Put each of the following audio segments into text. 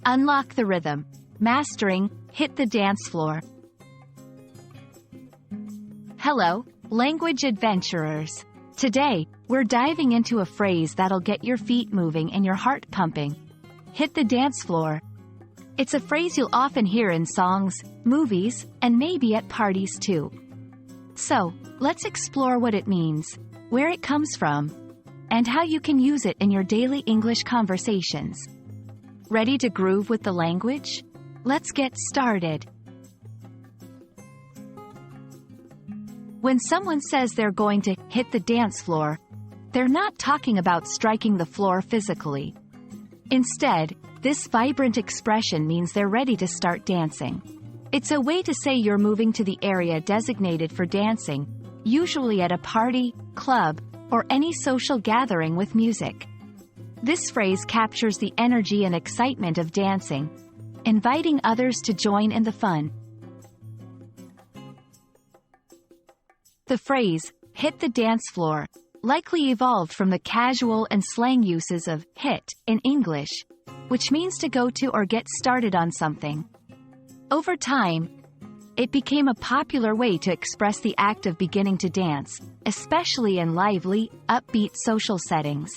Unlock the rhythm. Mastering, hit the dance floor. Hello, language adventurers. Today, we're diving into a phrase that'll get your feet moving and your heart pumping. Hit the dance floor. It's a phrase you'll often hear in songs, movies, and maybe at parties too. So, let's explore what it means, where it comes from, and how you can use it in your daily English conversations. Ready to groove with the language? Let's get started. When someone says they're going to hit the dance floor, they're not talking about striking the floor physically. Instead, this vibrant expression means they're ready to start dancing. It's a way to say you're moving to the area designated for dancing, usually at a party, club, or any social gathering with music. This phrase captures the energy and excitement of dancing, inviting others to join in the fun. The phrase, hit the dance floor, likely evolved from the casual and slang uses of hit in English, which means to go to or get started on something. Over time, it became a popular way to express the act of beginning to dance, especially in lively, upbeat social settings.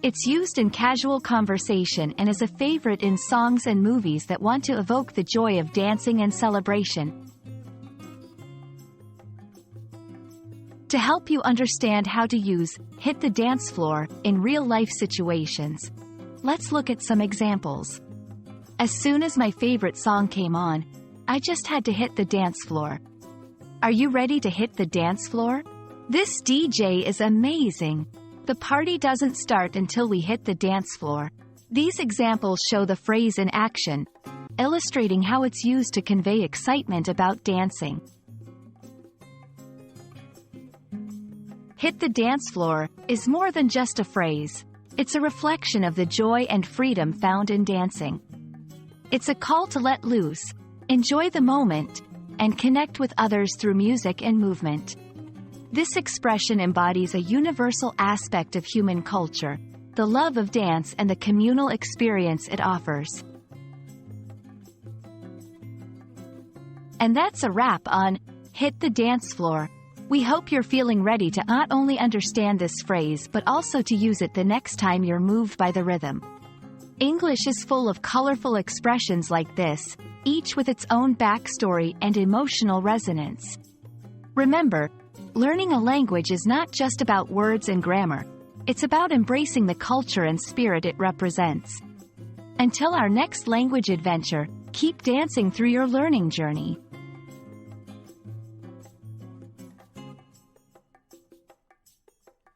It's used in casual conversation and is a favorite in songs and movies that want to evoke the joy of dancing and celebration. To help you understand how to use hit the dance floor in real-life situations, let's look at some examples. As soon as my favorite song came on, I just had to hit the dance floor. Are you ready to hit the dance floor? This DJ is amazing. The party doesn't start until we hit the dance floor. These examples show the phrase in action, illustrating how it's used to convey excitement about dancing. Hit the dance floor is more than just a phrase. It's a reflection of the joy and freedom found in dancing. It's a call to let loose, enjoy the moment, and connect with others through music and movement. This expression embodies a universal aspect of human culture, the love of dance and the communal experience it offers. And that's a wrap on Hit the Dance Floor. We hope you're feeling ready to not only understand this phrase but also to use it the next time you're moved by the rhythm. English is full of colorful expressions like this, each with its own backstory and emotional resonance. Remember, learning a language is not just about words and grammar. It's about embracing the culture and spirit it represents. Until our next language adventure, keep dancing through your learning journey.